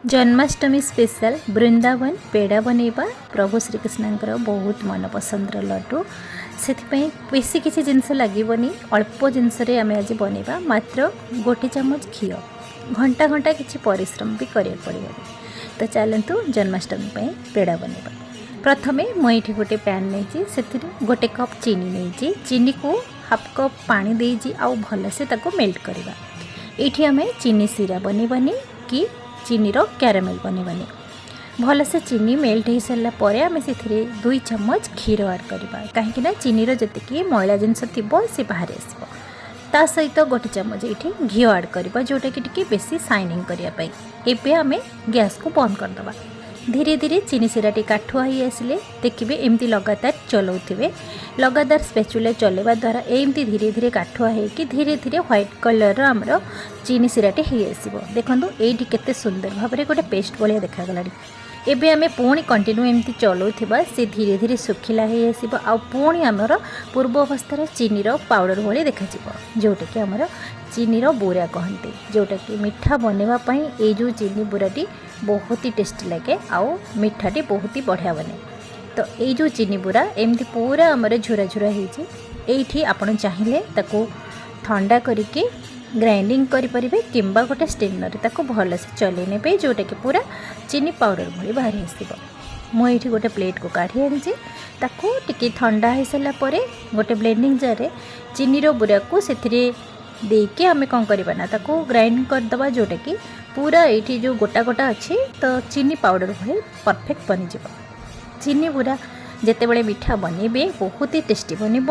Janmashtami special Vrindavan पेड़ा बनैबा प्रभु श्रीकृष्ण बहुत मन पसंद लड्डू से बेसी किसी जिनस लगे अल्प जिनस आम आज बनैबा मात्र गोटे चामच घी घंटा घंटा किसी परिश्रम भी करा पड़े। तो चलतु जन्माष्टमी पेड़ा बनैबा। प्रथमे मुझे गोटे पैन नहीं गोटे कप चीनी नहीं चीनी को हाफ कप पानी देजी आउ भलसे मेल्ट करवा। ये आम चीनी सीरा बनैबानी कि चीनी रो कैरामेल बनैबानी। भलसे चीनी मेल्ट हो सारापर आम से 2 चम्मच क्षीर ऐड करवा कहीं चीनी जी मैला जिनस थी सी बाहर आसो। ता सहित गोटे चम्मच ये घी ऐड करवा जोटा कि बेसी शाइनिंग करने। एवं आम गैस को बंद करदे। धीरे धीरे चीनी सीराटी काठुआ ही आसिले देखिए एमती लगातार चलाउथिबे। लगातार स्पैचुला चलेबा द्वारा एमती धीरे धीरे काठुआ होगी धीरे धीरे व्हाइट कलर आमर चीनी सीराटी हो आसो। देखो ये केते सुंदर भाव में गोटे पेस्ट भाया देखा एबे आमे पुणी कंटिन्यू एमती चलाउथिबा से धीरे धीरे सुखिला हो आसिबो आ पुणी आमर पूर्व अवस्था चीनी पाउडर भाई देखा जोटा कि आमर चीनी बुरा कहते जोटा कि मिठा बनवाई ये जो चीनी बुराटी बहुत ही टेस्टी लगे आउ मिठाटी बहुत ही बढ़िया बने। तो ये जो चीनी बुरा एमती पूरा आमर झुरा झुरा होती आपड़ चाहिए ताको ठंडा करके ग्राइंडिंग करें किंबा गोटे स्टेनर ताको भलसे चले ने जोटा कि पूरा चीनी पाउडर भाई बाहर आसो। मुझे गोटे प्लेट को काढ़ी आनी ताको टिके ठंडा हो सारापर गोटे ब्लेंडिंग जार चीनी बुरा को से देके आमे कौन करवा ना ताको ग्राइंड करदबा जोटा कि पूरा ये जो गोटा गोटा अच्छी तो चीनी पाउडर भाई परफेक्ट बनीज। चीनी बुरा जितेबले मीठा बनइबे बहुत ही टेस्टी बनब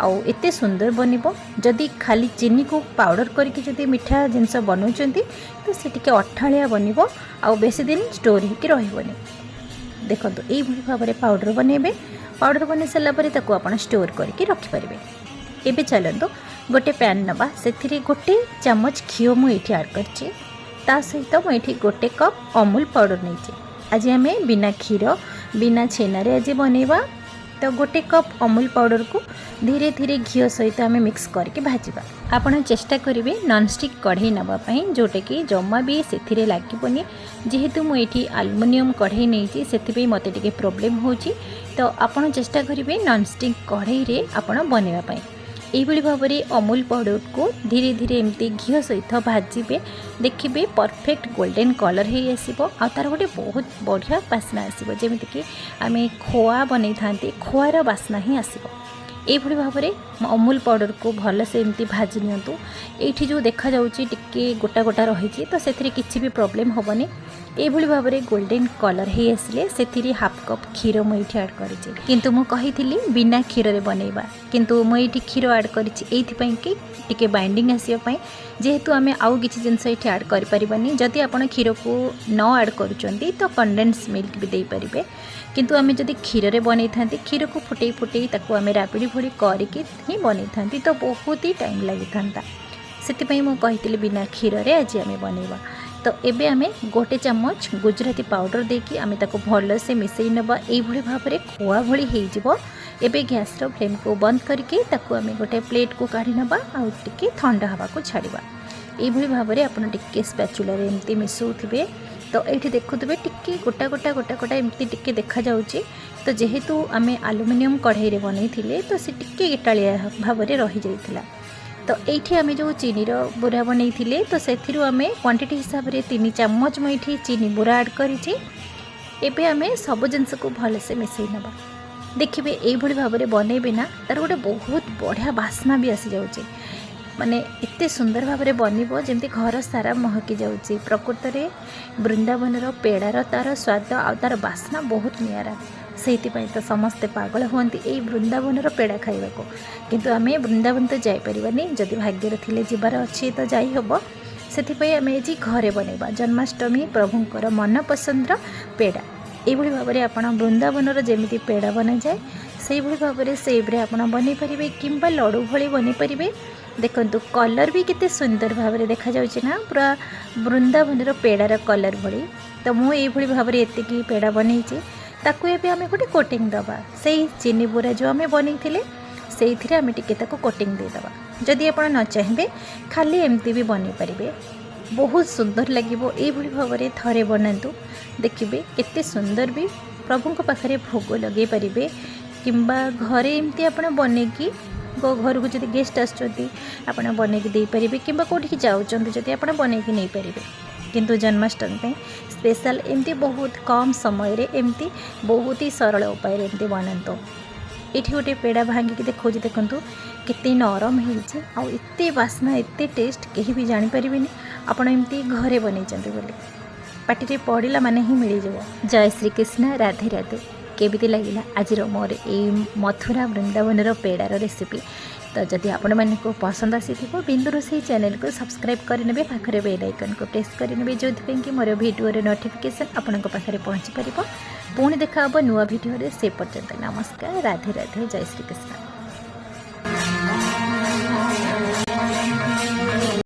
आउ एते सुंदर बनब। जदि खाली चीनी को पाउडर करके जदि मीठा जिनस बनाउछंती तो से टिके अठालिया बनब आउ बेसी दिन स्टोर होकर रहबनी। देखो ये भाव में पाउडर बनइबे। पाउडर बन सारापर ताको आपण स्टोर करके रखिपारे। एबे चलतो गोटे पैन नवा से गोटे चामच घी मुझे ऐड करछि। ता सहित मुझे गोटे कप अमूल पाउडर नहीं। आज आम बिना क्षीर बिना छेना आज बनैबा। तो गोटे कप अमूल पाउडर को धीरे धीरे घी सहित आम मिक्स करके भाजवा। आपड़ चेष्टा करेंगे नॉनस्टिक कढ़ई नापी जोटा कि जमा भी से लगभग जेहेतु मुझे आलुमिनियम कढ़ई नहीं से मत टे प्रोब्लेम हो। तो आपड़ चेष्टा करेंगे नॉनस्टिक कढ़ई रे आपड़ बनवाई। यही भाव में अमूल पाउडर को धीरे धीरे एमती घी सहित भाजबे देखिए परफेक्ट गोल्डन कलर हो आसो। आ तार गोटे बहुत बढ़िया बास्ना आसो जमीक कि आम खोआ बनई था खोआर बास्ना ही आसो। यही भाव में अमूल पाउडर को भलसे एमती भाजी नियंतु। ये जो देखा टिके गोटा गोटा रही तो से किसी भी प्रोब्लेम हेनी। यही भाव में गोल्डन कलर हो आसिले से हाफ कप क्षीर मुझे ऐड करी किंतु मु कही बिना क्षीर रे बनैबा किंतु मुझे क्षीर ऐड करी टिके बाइंडिंग आसवाई जेहेतु आम आउ किसी जिनस ये ऐड करें। जदि आप क्षीर को न ऐड करुँच तो कंडेन्स मिल्क भी दे पारे किंतु आम जदि क्षीर रे बनई था क्षीर को फुटे फुटे ताको आम रापिडी भोड़ी करके ही बनई था तो बहुत ही टाइम लगी था। से मुझे बिना क्षीर रे आज आम बनैबा। तो एबे आमे गोटे चम्मच गुजराती पाउडर देकी आमे ताको भलसे मिसई नबा। यही भाव में खोआ भली हो एबे गैस रो फ्लेम को बंद करके ताको आमे गोटे प्लेट को काढ़ी नबा आ टिके ठंडा हवा को छाड़िबा। यही भाव में आपन टिके स्पैचुला रे एमती मिसौथिबे। तो ये देखुवे टिके गोटा गोटा गोटा गोटा एमती टिके देखा जाउची। तो जेहेतु आमे आलुमिनियम कढ़ई रे बनई थिले तो से टिके इटालिया भाव में रही जाइथिला। तो ये आम जो चीनी बुरा बनई थिले तो से आम क्वांटिटी हिसाब से 3 चम्मच मुझे चीनी बुरा ऐड करी। एबे आम सब जिनस को भलसे मिसई नबा। देखिए यही भाव में बनइबे ना तार गोटे बहुत बढ़िया बास्ना भी आसी जाउचे। माने एते सुंदर भाव में बनब जमती घर सारा महकी जाउची। प्रकृत में वृंदावन पेड़ार तार स्वाद आ तार बास्ना बहुत नियारा। से तो समस्ते पागल हमें यही वृंदावन पेड़ा खाइबा को किंतु आम वृंदावन तो जापरिबानी जदि भाग्य थे जबार अच्छे तो जाई हम। से आम आज घरे बनैबा जन्माष्टमी प्रभुंकर मन पसंदर पेड़ा। यही भाव में आप वृंदावन जमी पेड़ा बना जाए से भाव में सेब्रे आप बनई पारे किंबा लड्डू भली बनई पारे। देखो कलर भी कितने सुंदर भाव में देखा ना पूरा वृंदावन पेड़ार कलर भली। तो मुझे भाव में एतिकी पेड़ा बनई ताकू एबे आमे गोटे कोटिंग दबा से चीनी बुरा जो आमे बनी थिले से कोटिंग दे दबा। जदि आप न चाहिए खाली एमती भी बनी पारे बहुत सुंदर लगे ये भाव में थरे बनातु देखिए केते सुंदर भी प्रभु पाखे भोग लगे पारे किंबा घरे एमती आप बनईकी घर को जब गेस्ट आसपण बनईकी देपारे कि कौटी जाऊँगी आप बनईकी नहीं पारे किंतु जन्माष्टमी स्पेशल एमती बहुत कम समय रे एमती बहुत ही सरल उपाय एमती बनातु ये गोटे पेड़ा भांगिकी देखा देखूँ केते नरम होते बास्ना एत टेस्ट कहीं भी जानीपारे आपड़ एमती घरे बनई बोली पार्टी पड़ा माने ही मिल जाव। जय श्री कृष्ण राधे राधे। केमिति लगिला आज मोर ये मथुरा वृंदावन पेड़ार रेसिपी तो जदि आपण मानक पसंद आसी बिंदु रोषेई चैनल को सब्सक्राइब करने पाखे बेल आइकन को प्रेस करेंगे जो कि मोर भिडियो नोटिफिकेशन आपण पाखे पहुँची पार पुणी देखा नुआ भिडियो से पर्यंत नमस्कार राधे राधे जय श्री कृष्ण।